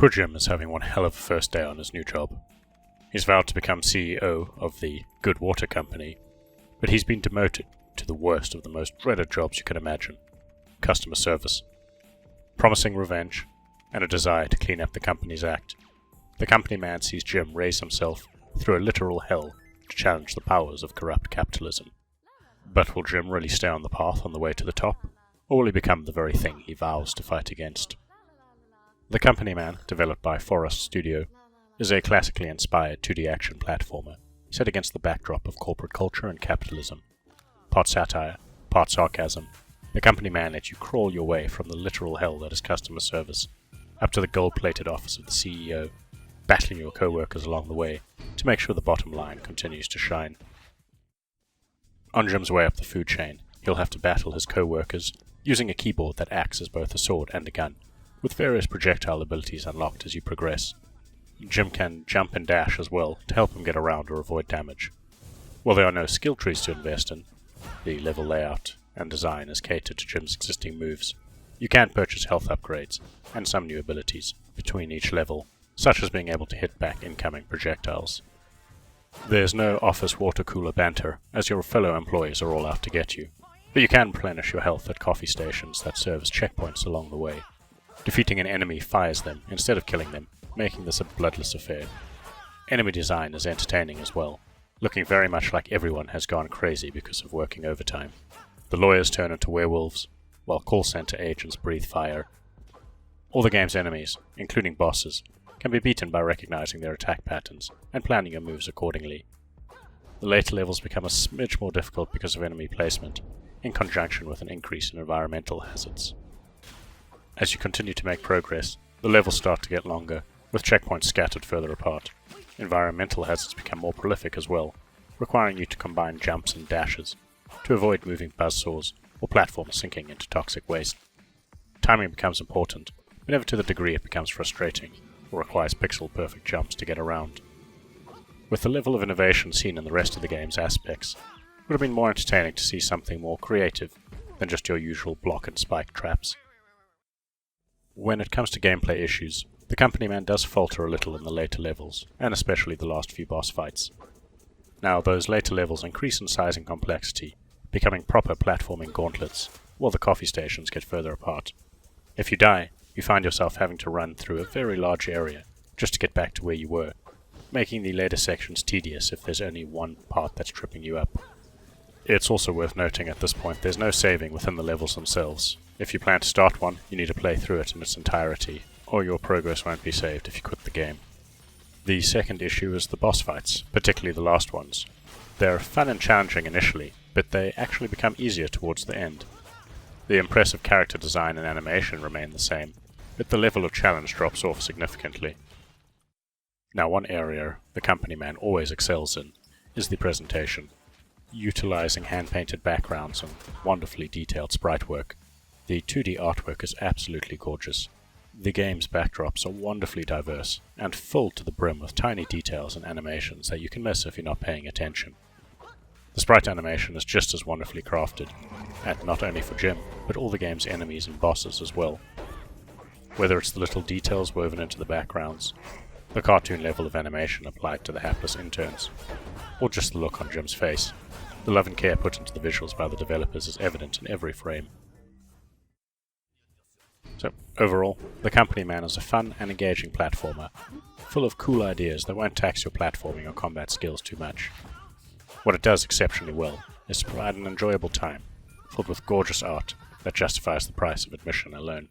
Poor Jim is having one hell of a first day on his new job. He's vowed to become CEO of the Good Water Company, but he's been demoted to the worst of the most dreaded jobs you can imagine: customer service. Promising revenge and a desire to clean up the company's act, the company man sees Jim raise himself through a literal hell to challenge the powers of corrupt capitalism. But will Jim really stay on the path on the way to the top, or will he become the very thing he vows to fight against? The Company Man, developed by Forest Studio, is a classically inspired 2D action platformer set against the backdrop of corporate culture and capitalism. Part satire, part sarcasm, The Company Man lets you crawl your way from the literal hell that is customer service up to the gold-plated office of the CEO, battling your co-workers along the way to make sure the bottom line continues to shine. On Jim's way up the food chain, he'll have to battle his co-workers using a keyboard that acts as both a sword and a gun, with various projectile abilities unlocked as you progress. Jim can jump and dash as well to help him get around or avoid damage. While there are no skill trees to invest in, the level layout and design is catered to Jim's existing moves. You can purchase health upgrades and some new abilities between each level, such as being able to hit back incoming projectiles. There's no office water cooler banter, as your fellow employees are all out to get you, but you can replenish your health at coffee stations that serve as checkpoints along the way. Defeating an enemy fires them instead of killing them, making this a bloodless affair. Enemy design is entertaining as well, looking very much like everyone has gone crazy because of working overtime. The lawyers turn into werewolves, while call center agents breathe fire. All the game's enemies, including bosses, can be beaten by recognizing their attack patterns and planning your moves accordingly. The later levels become a smidge more difficult because of enemy placement, in conjunction with an increase in environmental hazards. As you continue to make progress, the levels start to get longer, with checkpoints scattered further apart. Environmental hazards become more prolific as well, requiring you to combine jumps and dashes to avoid moving buzzsaws or platforms sinking into toxic waste. Timing becomes important, but never to the degree it becomes frustrating, or requires pixel-perfect jumps to get around. With the level of innovation seen in the rest of the game's aspects, it would have been more entertaining to see something more creative than just your usual block and spike traps. When it comes to gameplay issues, the Company Man does falter a little in the later levels, and especially the last few boss fights. Now, those later levels increase in size and complexity, becoming proper platforming gauntlets, while the coffee stations get further apart. If you die, you find yourself having to run through a very large area just to get back to where you were, making the later sections tedious if there's only one part that's tripping you up. It's also worth noting at this point there's no saving within the levels themselves. If you plan to start one, you need to play through it in its entirety, or your progress won't be saved if you quit the game. The second issue is the boss fights, particularly the last ones. They're fun and challenging initially, but they actually become easier towards the end. The impressive character design and animation remain the same, but the level of challenge drops off significantly. Now, one area the Company Man always excels in is the presentation. Utilizing hand-painted backgrounds and wonderfully detailed sprite work, the 2D artwork is absolutely gorgeous. The game's backdrops are wonderfully diverse and filled to the brim with tiny details and animations that you can miss if you're not paying attention. The sprite animation is just as wonderfully crafted, and not only for Jim, but all the game's enemies and bosses as well. Whether it's the little details woven into the backgrounds, the cartoon level of animation applied to the hapless interns, or just the look on Jim's face, the love and care put into the visuals by the developers is evident in every frame. So, overall, The Company Man is a fun and engaging platformer, full of cool ideas that won't tax your platforming or combat skills too much. What it does exceptionally well is to provide an enjoyable time, filled with gorgeous art that justifies the price of admission alone.